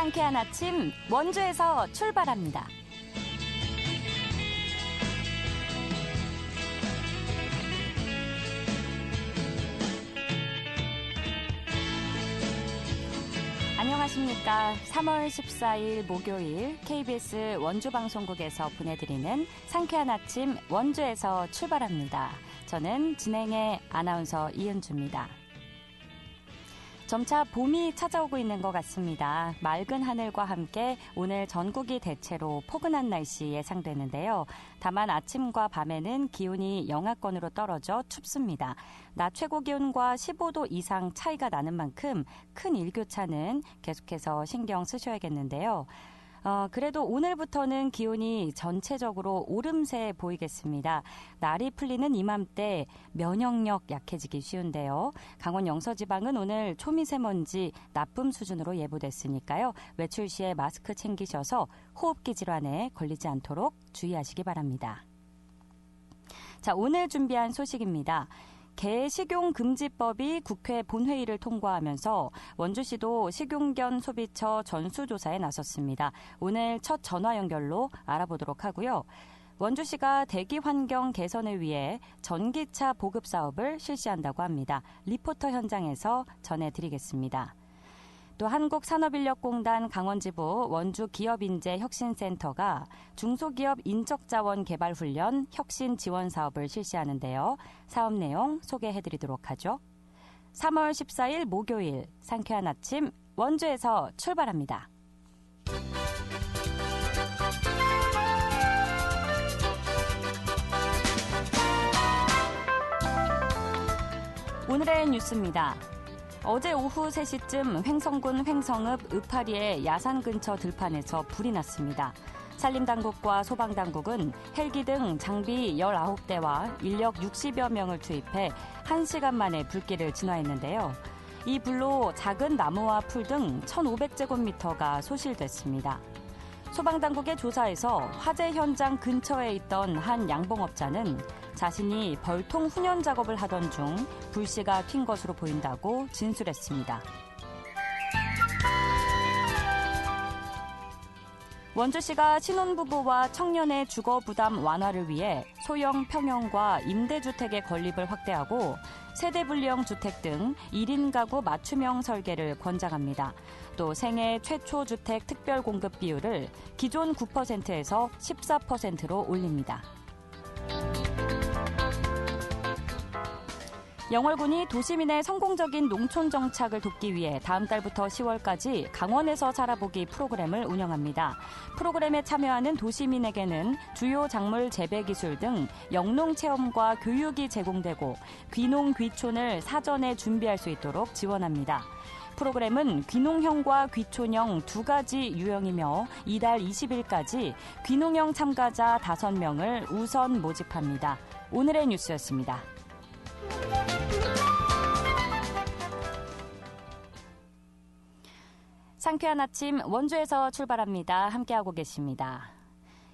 상쾌한 아침 원주에서 출발합니다. 안녕하십니까. 3월 14일 목요일 KBS 원주방송국에서 보내드리는 상쾌한 아침 원주에서 출발합니다. 저는 진행의 아나운서 이은주입니다. 점차 봄이 찾아오고 있는 것 같습니다. 맑은 하늘과 함께 오늘 전국이 대체로 포근한 날씨 예상되는데요. 다만 아침과 밤에는 기온이 영하권으로 떨어져 춥습니다. 낮 최고 기온과 15도 이상 차이가 나는 만큼 큰 일교차는 계속해서 신경 쓰셔야겠는데요. 그래도 오늘부터는 기온이 전체적으로 오름세 보이겠습니다. 날이 풀리는 이맘때 면역력 약해지기 쉬운데요. 강원 영서지방은 오늘 초미세먼지 나쁨 수준으로 예보됐으니까요. 외출 시에 마스크 챙기셔서 호흡기 질환에 걸리지 않도록 주의하시기 바랍니다. 자, 오늘 준비한 소식입니다. 개 식용금지법이 국회 본회의를 통과하면서 원주시도 식용견 소비처 전수조사에 나섰습니다. 오늘 첫 전화 연결로 알아보도록 하고요. 원주시가 대기 환경 개선을 위해 전기차 보급 사업을 실시한다고 합니다. 리포터 현장에서 전해드리겠습니다. 또 한국산업인력공단 강원지부 원주기업인재혁신센터가 중소기업 인적자원 개발 훈련 혁신 지원 사업을 실시하는데요. 사업 내용 소개해드리도록 하죠. 3월 14일 목요일 상쾌한 아침 원주에서 출발합니다. 오늘의 뉴스입니다. 어제 오후 3시쯤 횡성군 횡성읍 의파리의 야산 근처 들판에서 불이 났습니다. 산림당국과 소방당국은 헬기 등 장비 19대와 인력 60여 명을 투입해 1시간 만에 불길을 진화했는데요. 이 불로 작은 나무와 풀 등 1,500제곱미터가 소실됐습니다. 소방당국의 조사에서 화재 현장 근처에 있던 한 양봉업자는 자신이 벌통 훈연 작업을 하던 중 불씨가 튄 것으로 보인다고 진술했습니다. 원주시가 신혼부부와 청년의 주거 부담 완화를 위해 소형 평형과 임대주택의 건립을 확대하고 세대분리형 주택 등 1인 가구 맞춤형 설계를 권장합니다. 또 생애 최초 주택 특별 공급 비율을 기존 9%에서 14%로 올립니다. 영월군이 도시민의 성공적인 농촌 정착을 돕기 위해 다음 달부터 10월까지 강원에서 살아보기 프로그램을 운영합니다. 프로그램에 참여하는 도시민에게는 주요 작물 재배 기술 등 영농 체험과 교육이 제공되고 귀농 귀촌을 사전에 준비할 수 있도록 지원합니다. 프로그램은 귀농형과 귀촌형 두 가지 유형이며 이달 20일까지 귀농형 참가자 5명을 우선 모집합니다. 오늘의 뉴스였습니다. 상쾌한 아침 원주에서 출발합니다. 함께하고 계십니다.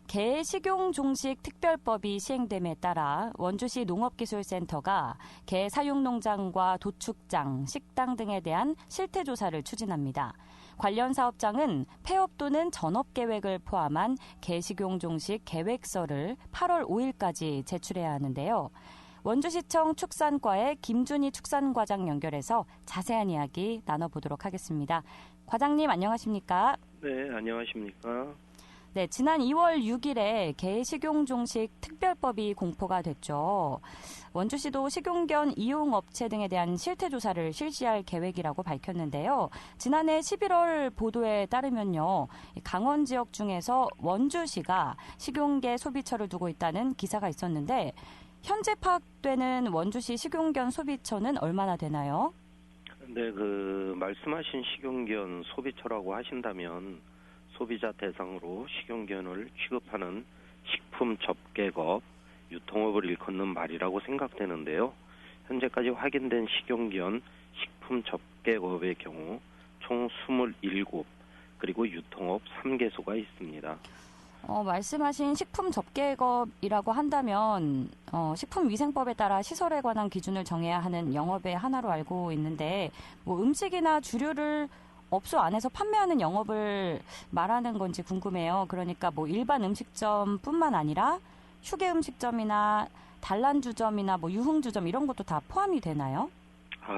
개 식용 종식 특별법이 시행됨에 따라 원주시 농업기술센터가 개 사육 농장과 도축장, 식당 등에 대한 실태조사를 추진합니다. 관련 사업장은 폐업 또는 전업 계획을 포함한 개 식용 종식 계획서를 8월 5일까지 제출해야 하는데요. 원주시청 축산과의 김준희 축산과장 연결해서 자세한 이야기 나눠보도록 하겠습니다. 과장님 안녕하십니까? 네, 안녕하십니까? 네, 지난 2월 6일에 개 식용종식 특별법이 공포가 됐죠. 원주시도 식용견 이용업체 등에 대한 실태조사를 실시할 계획이라고 밝혔는데요. 지난해 11월 보도에 따르면요. 강원 지역 중에서 원주시가 식용개 소비처를 두고 있다는 기사가 있었는데 현재 파악되는 원주시 식용견 소비처는 얼마나 되나요? 네, 말씀하신 식용견 소비처라고 하신다면 소비자 대상으로 식용견을 취급하는 식품 접객업, 유통업을 일컫는 말이라고 생각되는데요. 현재까지 확인된 식용견 식품 접객업의 경우 총 27, 그리고 유통업 3개소가 있습니다. 말씀하신 식품 접객업이라고 한다면 식품위생법에 따라 시설에 관한 기준을 정해야 하는 영업의 하나로 알고 있는데 음식이나 주류를 업소 안에서 판매하는 영업을 말하는 건지 궁금해요. 그러니까 뭐 일반 음식점뿐만 아니라 휴게 음식점이나 단란주점이나 뭐 유흥주점 이런 것도 다 포함이 되나요?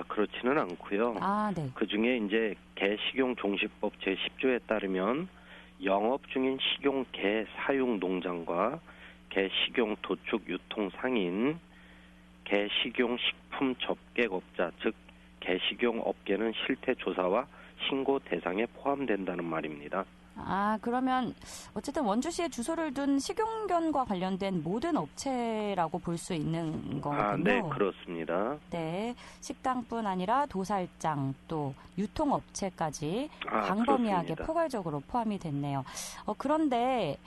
그렇지는 않고요. 아, 네. 그중에 이제 개식용종식법 제10조에 따르면 영업 중인 식용 개 사육 농장과 개식용 도축 유통 상인, 개식용 식품 접객업자, 즉 개식용 업계는 실태 조사와 신고 대상에 포함된다는 말입니다. 그러면 어쨌든 원주시에 주소를 둔 식용견과 관련된 모든 업체라고 볼 수 있는 거군요. 네, 그렇습니다. 네, 식당뿐 아니라 도살장 또 유통업체까지 광범위하게 그렇습니다. 포괄적으로 포함이 됐네요. 그런데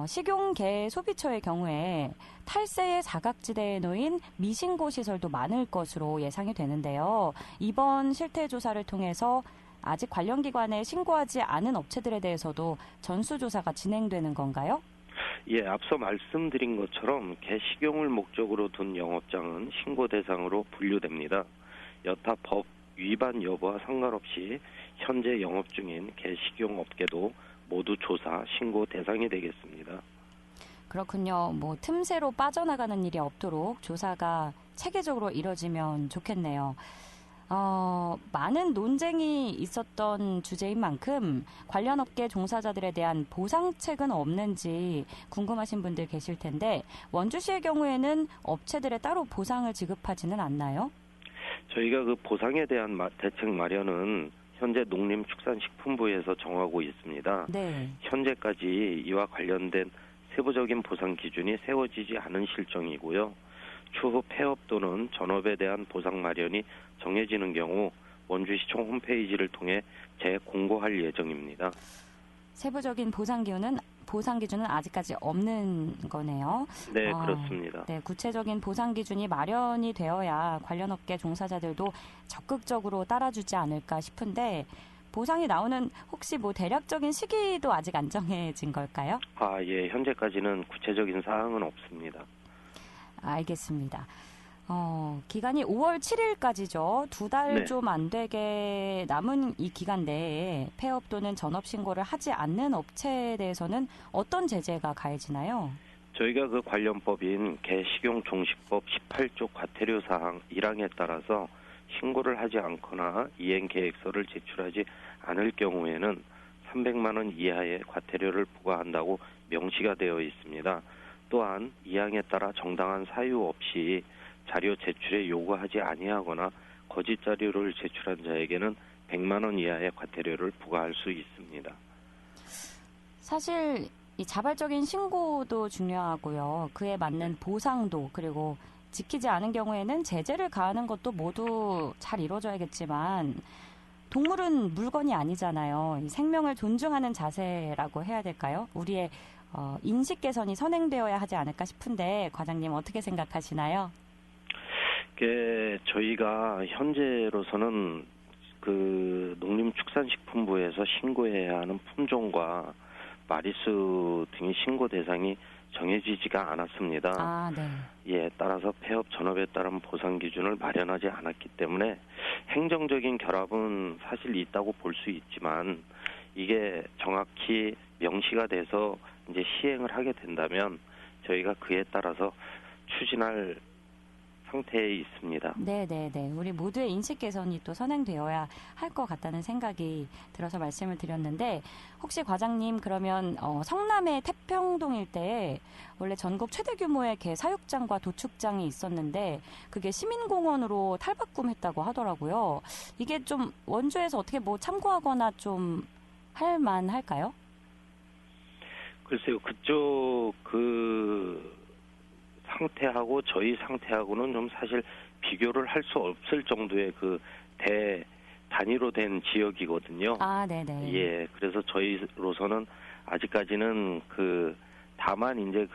식용계 소비처의 경우에 탈세의 사각지대에 놓인 미신고 시설도 많을 것으로 예상이 되는데요. 이번 실태조사를 통해서 아직 관련 기관에 신고하지 않은 업체들에 대해서도 전수조사가 진행되는 건가요? 예, 앞서 말씀드린 것처럼 개식용을 목적으로 둔 영업장은 신고 대상으로 분류됩니다. 여타 법 위반 여부와 상관없이 현재 영업 중인 개식용 업계도 모두 조사, 신고 대상이 되겠습니다. 그렇군요. 뭐 틈새로 빠져나가는 일이 없도록 조사가 체계적으로 이뤄지면 좋겠네요. 많은 논쟁이 있었던 주제인 만큼 관련 업계 종사자들에 대한 보상책은 없는지 궁금하신 분들 계실 텐데 원주시의 경우에는 업체들에 따로 보상을 지급하지는 않나요? 저희가 그 보상에 대한 대책 마련은 현재 농림축산식품부에서 정하고 있습니다. 네. 현재까지 이와 관련된 세부적인 보상 기준이 세워지지 않은 실정이고요. 추후 폐업 또는 전업에 대한 보상 마련이 정해지는 경우 원주시청 홈페이지를 통해 재공고할 예정입니다. 세부적인 보상 기준은 아직까지 없는 거네요. 네, 그렇습니다. 네, 구체적인 보상 기준이 마련이 되어야 관련 업계 종사자들도 적극적으로 따라주지 않을까 싶은데 보상이 나오는 혹시 뭐 대략적인 시기도 아직 안 정해진 걸까요? 예, 현재까지는 구체적인 사항은 없습니다. 알겠습니다. 기간이 5월 7일까지죠. 2달 좀 안 되게 남은 이 기간 내에 폐업 또는 전업 신고를 하지 않는 업체에 대해서는 어떤 제재가 가해지나요? 저희가 그 관련법인 개식용종식법 18조 과태료 사항 1항에 따라서 신고를 하지 않거나 이행 계획서를 제출하지 않을 경우에는 300만 원 이하의 과태료를 부과한다고 명시가 되어 있습니다. 또한 이 항에 따라 정당한 사유 없이 자료 제출에 요구하지 아니하거나 거짓 자료를 제출한 자에게는 100만 원 이하의 과태료를 부과할 수 있습니다. 사실 이 자발적인 신고도 중요하고요. 그에 맞는 보상도 그리고 지키지 않은 경우에는 제재를 가하는 것도 모두 잘 이루어져야겠지만 동물은 물건이 아니잖아요. 이 생명을 존중하는 자세라고 해야 될까요? 우리의 인식 개선이 선행되어야 하지 않을까 싶은데 과장님 어떻게 생각하시나요? 저희가 현재로서는 그 농림축산식품부에서 신고해야 하는 품종과 마리수 등의 신고 대상이 정해지지가 않았습니다. 네. 예, 따라서 폐업 전업에 따른 보상 기준을 마련하지 않았기 때문에 행정적인 결합은 사실 있다고 볼 수 있지만 이게 정확히 명시가 돼서 이제 시행을 하게 된다면 저희가 그에 따라서 추진할 상태에 있습니다. 네네네. 우리 모두의 인식 개선이 또 선행되어야 할 것 같다는 생각이 들어서 말씀을 드렸는데 혹시 과장님 그러면 성남의 태평동 일대에 원래 전국 최대 규모의 개 사육장과 도축장이 있었는데 그게 시민공원으로 탈바꿈했다고 하더라고요. 이게 좀 원주에서 어떻게 뭐 참고하거나 좀 할 만할까요? 글쎄요. 그쪽 상태하고 저희 상태하고는 좀 사실 비교를 할 수 없을 정도의 그 단위로 된 지역이거든요. 네네. 예, 그래서 저희로서는 아직까지는 다만 이제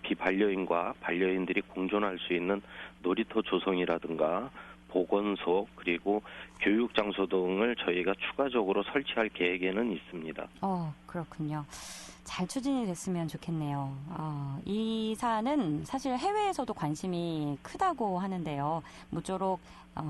비반려인과 반려인들이 공존할 수 있는 놀이터 조성이라든가 보건소 그리고 교육장소 등을 저희가 추가적으로 설치할 계획에는 있습니다. 그렇군요. 잘 추진이 됐으면 좋겠네요. 이 사안은 사실 해외에서도 관심이 크다고 하는데요. 모쪼록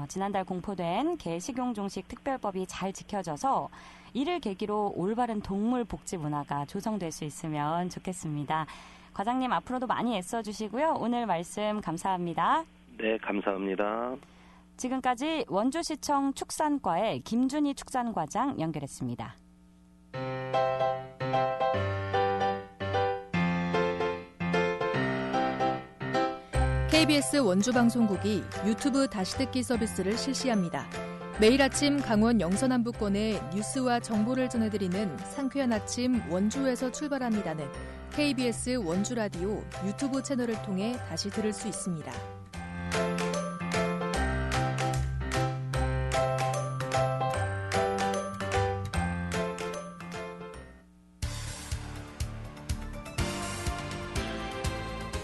지난달 공포된 개 식용종식 특별법이 잘 지켜져서 이를 계기로 올바른 동물 복지 문화가 조성될 수 있으면 좋겠습니다. 과장님 앞으로도 많이 애써주시고요. 오늘 말씀 감사합니다. 네, 감사합니다. 지금까지 원주시청 축산과의 김준희 축산과장 연결했습니다. KBS 원주방송국이 유튜브 다시 듣기 서비스를 실시합니다. 매일 아침 강원 영서남부권의 뉴스와 정보를 전해드리는 상쾌한 아침 원주에서 출발합니다는 KBS 원주라디오 유튜브 채널을 통해 다시 들을 수 있습니다.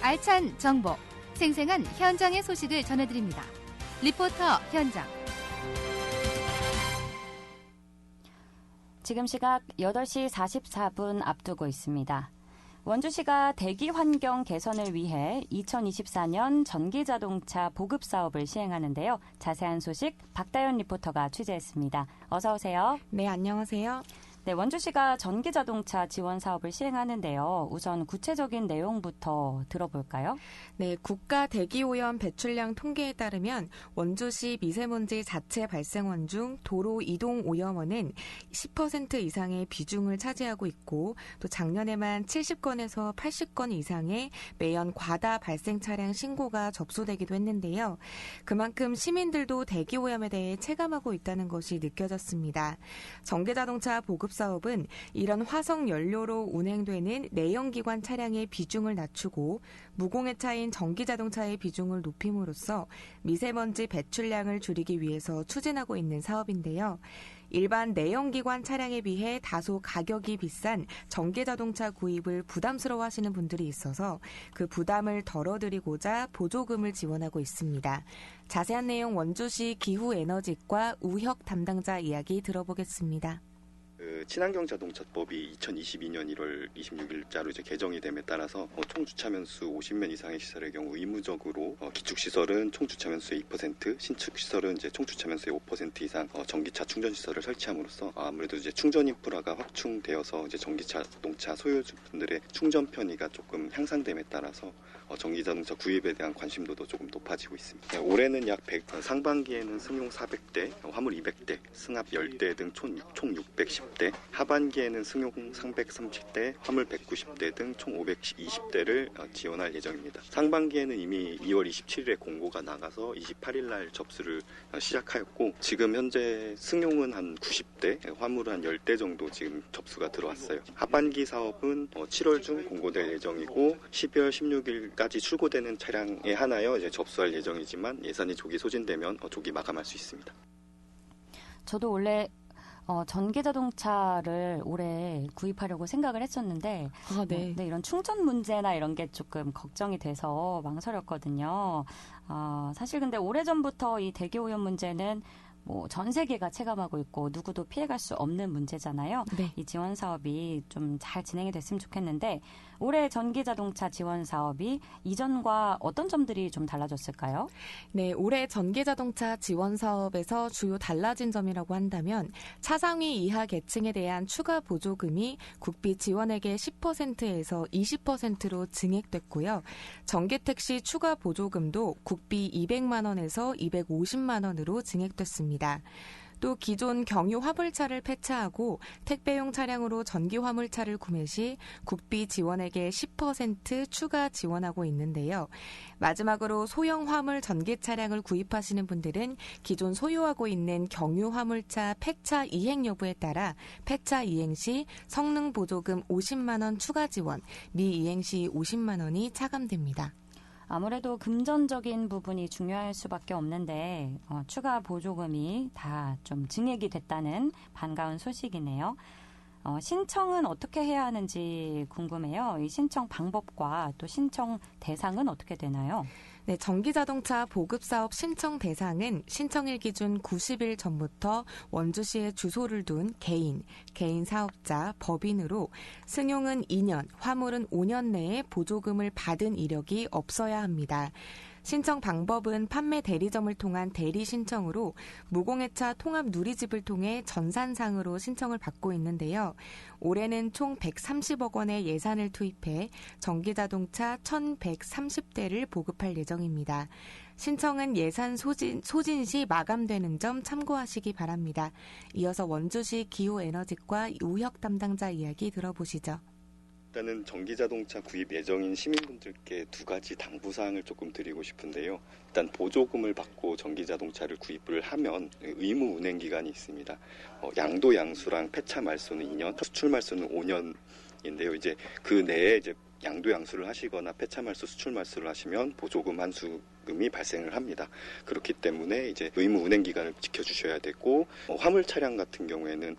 알찬 정보, 생생한 현장의 소식을 전해드립니다. 리포터 현장. 지금 시각 8시 44분 앞두고 있습니다. 원주시가 대기 환경 개선을 위해 2024년 전기자동차 보급 사업을 시행하는데요. 자세한 소식 박다연 리포터가 취재했습니다. 어서 오세요. 네, 안녕하세요. 네, 원주시가 전기자동차 지원 사업을 시행하는데요. 우선 구체적인 내용부터 들어볼까요? 네, 국가 대기오염 배출량 통계에 따르면 원주시 미세먼지 자체 발생원 중 도로 이동 오염원은 10% 이상의 비중을 차지하고 있고 또 작년에만 70건에서 80건 이상의 매연 과다 발생 차량 신고가 접수되기도 했는데요. 그만큼 시민들도 대기오염에 대해 체감하고 있다는 것이 느껴졌습니다. 전기자동차 보급 사업은 이런 화석 연료로 운행되는 내연기관 차량의 비중을 낮추고 무공해차인 전기자동차의 비중을 높임으로써 미세먼지 배출량을 줄이기 위해서 추진하고 있는 사업인데요. 일반 내연기관 차량에 비해 다소 가격이 비싼 전기자동차 구입을 부담스러워하시는 분들이 있어서 그 부담을 덜어드리고자 보조금을 지원하고 있습니다. 자세한 내용 원주시 기후에너지과 우혁 담당자 이야기 들어보겠습니다. 친환경 자동차법이 2022년 1월 26일자로 이제 개정이 됨에 따라서 총 주차 면수 50면 이상의 시설의 경우 의무적으로 기축 시설은 총 주차 면수의 2%, 신축 시설은 이제 총 주차 면수의 5% 이상 전기차 충전 시설을 설치함으로써 아무래도 이제 충전 인프라가 확충되어서 이제 전기차 자동차 소유주분들의 충전 편의가 조금 향상됨에 따라서 전기자동차 구입에 대한 관심도도 조금 높아지고 있습니다. 올해는 약 100, 상반기에는 승용 400대, 화물 200대, 승합 10대 등 총 610대, 하반기에는 승용 330대, 화물 190대 등 총 520대를 지원할 예정입니다. 상반기에는 이미 2월 27일에 공고가 나가서 28일 날 접수를 시작하였고 지금 현재 승용은 한 90대, 화물은 한 10대 정도 지금 접수가 들어왔어요. 하반기 사업은 7월 중 공고될 예정이고 12월 16일까지 출고되는 차량에 하나여 이제 접수할 예정이지만 예산이 조기 소진되면 조기 마감할 수 있습니다. 저도 원래 전기자동차를 올해 구입하려고 생각을 했었는데 네. 이런 충전 문제나 이런 게 조금 걱정이 돼서 망설였거든요. 사실 근데 오래전부터 이 대기오염 문제는 전 세계가 체감하고 있고 누구도 피해갈 수 없는 문제잖아요. 네. 이 지원 사업이 좀 잘 진행이 됐으면 좋겠는데 올해 전기자동차 지원 사업이 이전과 어떤 점들이 좀 달라졌을까요? 네, 올해 전기자동차 지원 사업에서 주요 달라진 점이라고 한다면 차상위 이하 계층에 대한 추가 보조금이 국비 지원액의 10%에서 20%로 증액됐고요. 전기택시 추가 보조금도 국비 200만 원에서 250만 원으로 증액됐습니다. 또 기존 경유 화물차를 폐차하고 택배용 차량으로 전기 화물차를 구매 시 국비 지원액의 10% 추가 지원하고 있는데요. 마지막으로 소형 화물 전기 차량을 구입하시는 분들은 기존 소유하고 있는 경유 화물차 폐차 이행 여부에 따라 폐차 이행 시 성능 보조금 50만 원 추가 지원, 미이행 시 50만 원이 차감됩니다. 아무래도 금전적인 부분이 중요할 수밖에 없는데 추가 보조금이 다 좀 증액이 됐다는 반가운 소식이네요. 신청은 어떻게 해야 하는지 궁금해요. 이 신청 방법과 또 신청 대상은 어떻게 되나요? 네, 전기자동차 보급사업 신청 대상은 신청일 기준 90일 전부터 원주시에 주소를 둔 개인 사업자, 법인으로 승용은 2년, 화물은 5년 내에 보조금을 받은 이력이 없어야 합니다. 신청 방법은 판매 대리점을 통한 대리 신청으로 무공해차 통합 누리집을 통해 전산상으로 신청을 받고 있는데요. 올해는 총 130억 원의 예산을 투입해 전기자동차 1,130대를 보급할 예정입니다. 신청은 예산 소진 시 마감되는 점 참고하시기 바랍니다. 이어서 원주시 기후에너지과 우혁 담당자 이야기 들어보시죠. 일단은 전기자동차 구입 예정인 시민분들께 두 가지 당부사항을 조금 드리고 싶은데요. 일단 보조금을 받고 전기자동차를 구입을 하면 의무 운행 기간이 있습니다. 양도 양수랑 폐차 말소는 2년, 수출 말소는 5년인데요. 이제 그 내에 이제 양도 양수를 하시거나 폐차 말소, 수출 말소를 하시면 보조금 환수금이 발생을 합니다. 그렇기 때문에 이제 의무 운행 기간을 지켜주셔야 되고 화물 차량 같은 경우에는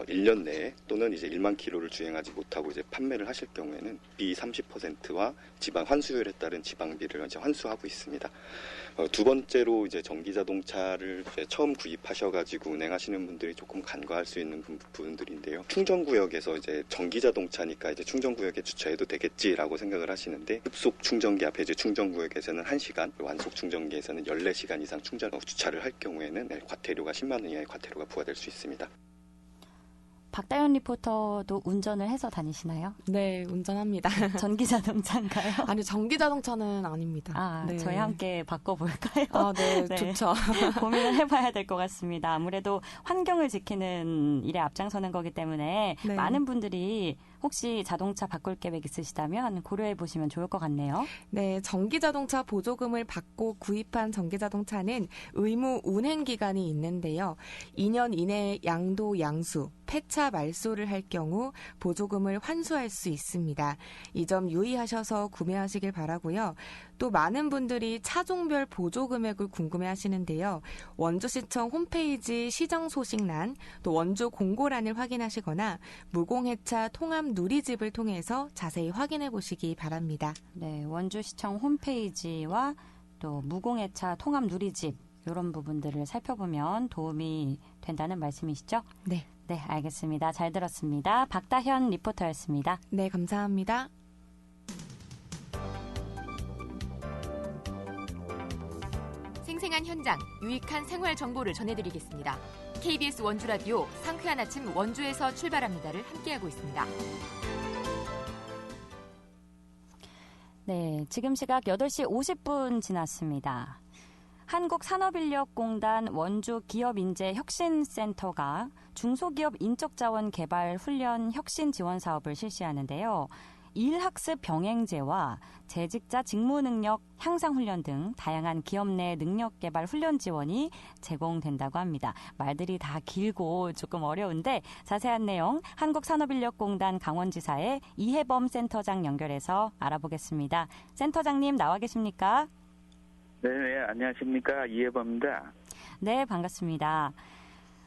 1년 내에 또는 이제 1만 킬로를 주행하지 못하고 이제 판매를 하실 경우에는 비 30%와 지방 환수율에 따른 지방비를 이제 환수하고 있습니다. 두 번째로 이제 전기자동차를 이제 처음 구입하셔가지고 운행하시는 분들이 조금 간과할 수 있는 부분들인데요. 충전구역에서 이제 전기자동차니까 이제 충전구역에 주차해도 되겠지라고 생각을 하시는데 급속 충전기 앞에 이제 충전구역에서는 1시간, 완속 충전기에서는 14시간 이상 주차를 할 경우에는 과태료가 10만 원 이하의 과태료가 부과될 수 있습니다. 박다연 리포터도 운전을 해서 다니시나요? 네, 운전합니다. 전기자동차인가요? 아니, 전기자동차는 아닙니다. 네. 저희 함께 바꿔볼까요? 네, 네. 좋죠. 고민을 해봐야 될 것 같습니다. 아무래도 환경을 지키는 일에 앞장서는 거기 때문에 네. 많은 분들이 혹시 자동차 바꿀 계획 있으시다면 고려해 보시면 좋을 것 같네요. 네, 전기자동차 보조금을 받고 구입한 전기자동차는 의무 운행 기간이 있는데요. 2년 이내에 양도 양수, 폐차 말소를 할 경우 보조금을 환수할 수 있습니다. 이 점 유의하셔서 구매하시길 바라고요. 또 많은 분들이 차종별 보조 금액을 궁금해하시는데요. 원주시청 홈페이지 시정 소식란, 또 원주 공고란을 확인하시거나 무공해차 통합 누리집을 통해서 자세히 확인해 보시기 바랍니다. 네, 원주시청 홈페이지와 또 무공해차 통합 누리집 이런 부분들을 살펴보면 도움이 된다는 말씀이시죠? 네. 네, 알겠습니다. 잘 들었습니다. 박다현 리포터였습니다. 네, 감사합니다. 생생한 현장, 유익한 생활 정보를 전해드리겠습니다. KBS 원주라디오 상쾌한 아침 원주에서 출발합니다를 함께하고 있습니다. 네, 지금 시각 8시 50분 지났습니다. 한국산업인력공단 원주기업인재혁신센터가 중소기업 인적자원 개발 훈련 혁신 지원 사업을 실시하는데요. 일학습 병행제와 재직자 직무능력 향상 훈련 등 다양한 기업 내 능력 개발 훈련 지원이 제공된다고 합니다. 말들이 다 길고 조금 어려운데 자세한 내용 한국산업인력공단 강원지사의 이혜범 센터장 연결해서 알아보겠습니다. 센터장님 나와 계십니까? 네, 안녕하십니까. 이혜범입니다. 네, 반갑습니다.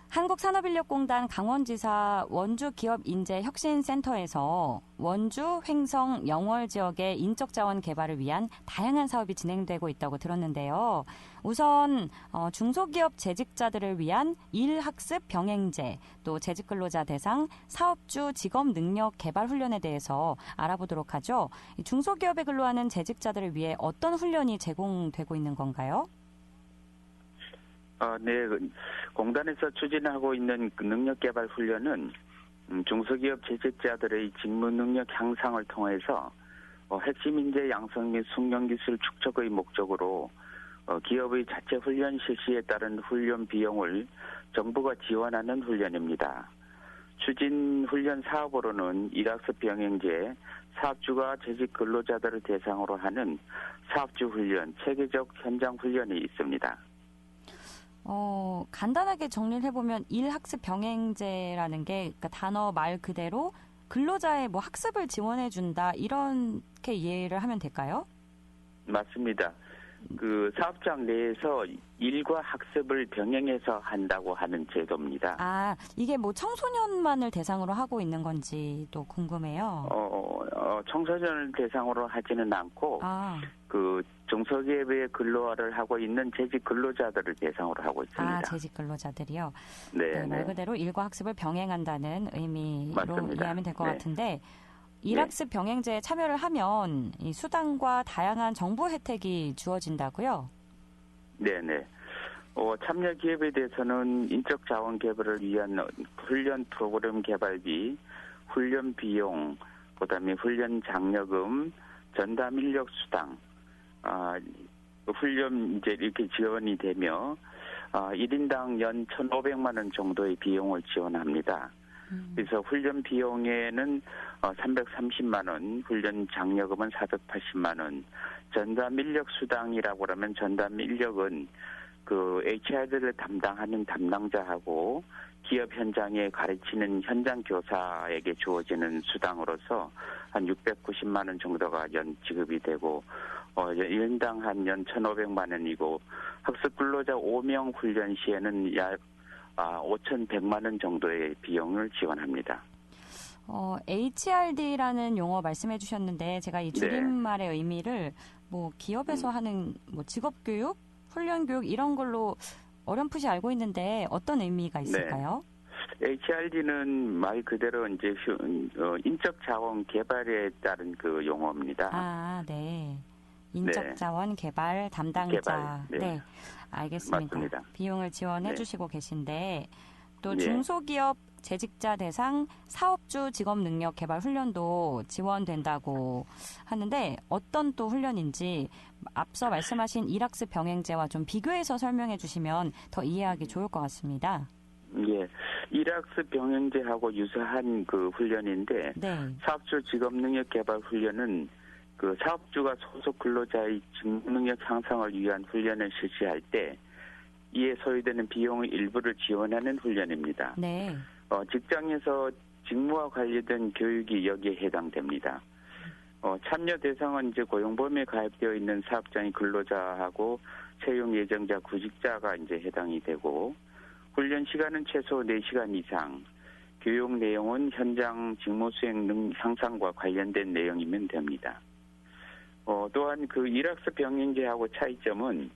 한국산업인력공단 강원지사 원주기업인재혁신센터에서 원주, 횡성, 영월 지역의 인적자원 개발을 위한 다양한 사업이 진행되고 있다고 들었는데요. 우선 중소기업 재직자들을 위한 일학습 병행제, 또 재직근로자 대상 사업주 직업 능력 개발 훈련에 대해서 알아보도록 하죠. 중소기업에 근로하는 재직자들을 위해 어떤 훈련이 제공되고 있는 건가요? 네, 공단에서 추진하고 있는 능력개발 훈련은 중소기업 재직자들의 직무 능력 향상을 통해서 핵심 인재 양성 및 숙련 기술 축적의 목적으로 기업의 자체 훈련 실시에 따른 훈련 비용을 정부가 지원하는 훈련입니다. 추진 훈련 사업으로는 일학습 병행제, 사업주가 재직 근로자들을 대상으로 하는 사업주 훈련, 체계적 현장 훈련이 있습니다. 간단하게 정리를 해보면 일학습 병행제라는 게 그러니까 단어 말 그대로 근로자의 뭐 학습을 지원해준다 이렇게 이해를 하면 될까요? 맞습니다. 그 사업장 내에서 일과 학습을 병행해서 한다고 하는 제도입니다. 아, 이게 뭐 청소년만을 대상으로 하고 있는 건지도 궁금해요. 청소년을 대상으로 하지는 않고 그 중소기업의 근로를 하고 있는 재직 근로자들을 대상으로 하고 있습니다. 아, 재직 근로자들이요? 네, 네, 말 그대로 일과 학습을 병행한다는 의미로 맞습니다. 이해하면 될 것 네. 같은데 일학습 병행제에 참여를 하면 이 수당과 다양한 정부 혜택이 주어진다고요? 네네. 참여 기업에 대해서는 인적 자원 개발을 위한 훈련 프로그램 개발비, 훈련 비용, 그다음에 훈련 장려금, 전담 인력 수당, 훈련 이제 이렇게 지원이 되며 1인당 연 1,500만 원 정도의 비용을 지원합니다. 그래서 훈련 비용에는 330만 원, 훈련 장려금은 480만 원, 전담 인력 수당이라고 하면 전담 인력은 그 HR들을 담당하는 담당자하고 기업 현장에 가르치는 현장 교사에게 주어지는 수당으로서 한 690만 원 정도가 연 지급이 되고 1인당 한 연 1,500만 원이고 학습 근로자 5명 훈련 시에는 약 5,100만 원 정도의 비용을 지원합니다. HRD라는 용어 말씀해 주셨는데 제가 이 줄임말의 의미를 뭐 기업에서 하는 뭐 직업교육, 훈련교육 이런 걸로 어렴풋이 알고 있는데 어떤 의미가 있을까요? 네. HRD는 말 그대로 이제 인적 자원 개발에 따른 그 용어입니다. 아, 네. 인적 자원 개발 담당자. 개발, 네. 알겠습니다. 맞습니다. 비용을 지원해 주시고 계신데 또 네. 중소기업 재직자 대상 사업주 직업 능력 개발 훈련도 지원된다고 하는데 어떤 또 훈련인지 앞서 말씀하신 일학습 병행제와 좀 비교해서 설명해 주시면 더 이해하기 좋을 것 같습니다. 예, 일학습 병행제하고 유사한 그 훈련인데 네. 사업주 직업 능력 개발 훈련은 그 사업주가 소속 근로자의 직무 능력 향상을 위한 훈련을 실시할 때 이에 소요되는 비용의 일부를 지원하는 훈련입니다. 네. 직장에서 직무와 관련된 교육이 여기에 해당됩니다. 참여 대상은 이제 고용보험에 가입되어 있는 사업장의 근로자하고 채용 예정자, 구직자가 이제 해당이 되고 훈련 시간은 최소 4시간 이상, 교육 내용은 현장 직무 수행 향상과 관련된 내용이면 됩니다. 또한 그 일학습 병행제하고 차이점은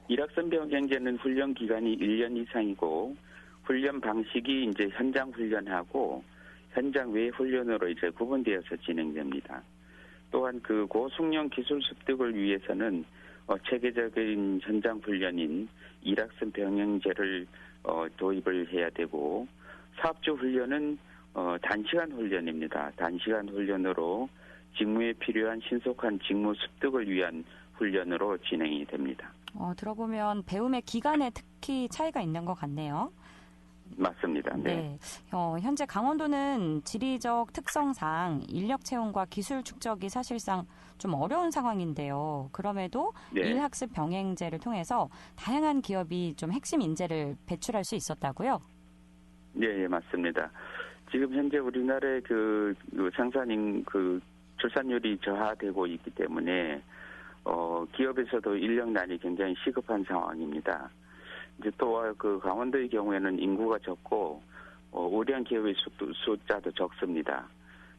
일학습 병행제는 훈련 기간이 1년 이상이고 훈련 방식이 이제 현장 훈련하고 현장 외 훈련으로 이제 구분되어서 진행됩니다. 또한 그 고숙련 기술 습득을 위해서는 체계적인 현장 훈련인 일학습 병행제를 도입을 해야 되고 사업주 훈련은 단시간 훈련입니다. 단시간 훈련으로 직무에 필요한 신속한 직무 습득을 위한 훈련으로 진행이 됩니다. 들어보면 배움의 기간에 특히 차이가 있는 것 같네요. 맞습니다. 네. 네. 현재 강원도는 지리적 특성상 인력 채용과 기술 축적이 사실상 좀 어려운 상황인데요. 그럼에도 일학습 병행제를 통해서 다양한 기업이 좀 핵심 인재를 배출할 수 있었다고요? 네, 맞습니다. 지금 현재 우리나라의 그 생산인 그 출산율이 저하되고 있기 때문에 기업에서도 인력난이 굉장히 시급한 상황입니다. 이제 또 그 강원도의 경우에는 인구가 적고 우량 기업의 숫자도 적습니다.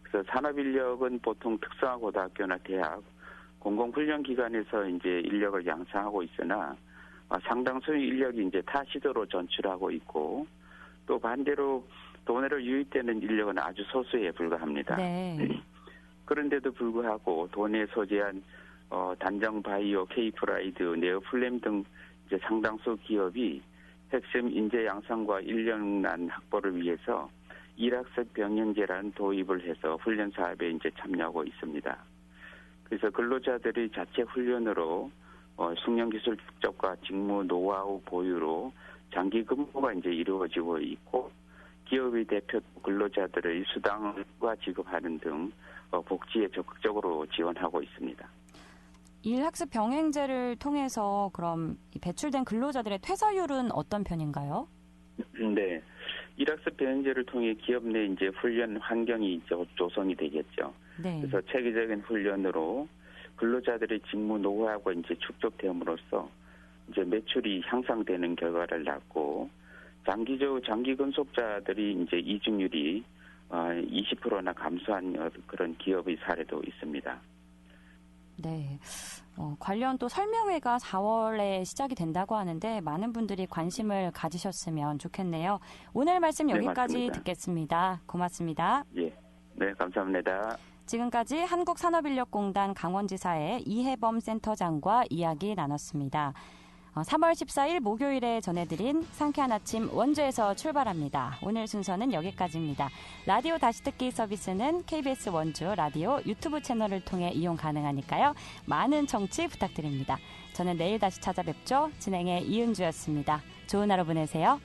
그래서 산업인력은 보통 특성화 고등학교나 대학, 공공훈련기관에서 이제 인력을 양성하고 있으나 상당수의 인력이 이제 타 시도로 전출하고 있고 또 반대로 도내로 유입되는 인력은 아주 소수에 불과합니다. 네. 그런데도 불구하고 도내 소재한 단정 바이오, K프라이드, 네오플렘 등 이제 상당수 기업이 핵심 인재 양성과 인력난 확보를 위해서 일학습 병행제라는 도입을 해서 훈련 사업에 이제 참여하고 있습니다. 그래서 근로자들이 자체 훈련으로 숙련 기술 축적과 직무 노하우 보유로 장기 근무가 이제 이루어지고 있고 기업의 대표 근로자들의 수당과 지급하는 등 복지에 적극적으로 지원하고 있습니다. 일학습 병행제를 통해서 그럼 배출된 근로자들의 퇴사율은 어떤 편인가요? 네. 일학습 병행제를 통해 기업 내 이제 훈련 환경이 조성이 되겠죠. 네. 그래서 체계적인 훈련으로 근로자들의 직무 노하우가 이제 축적됨으로써 이제 매출이 향상되는 결과를 낳고 장기 근속자들이 이제 이직률이 20%나 감소한 그런 기업의 사례도 있습니다. 네. 관련 또 설명회가 4월에 시작이 된다고 하는데 많은 분들이 관심을 가지셨으면 좋겠네요. 오늘 말씀 여기까지 맞습니다. 듣겠습니다. 고맙습니다. 예. 네, 감사합니다. 지금까지 한국산업인력공단 강원지사의 이해범 센터장과 이야기 나눴습니다. 3월 14일 목요일에 전해드린 상쾌한 아침 원주에서 출발합니다. 오늘 순서는 여기까지입니다. 라디오 다시 듣기 서비스는 KBS 원주 라디오 유튜브 채널을 통해 이용 가능하니까요. 많은 청취 부탁드립니다. 저는 내일 다시 찾아뵙죠. 진행의 이은주였습니다. 좋은 하루 보내세요.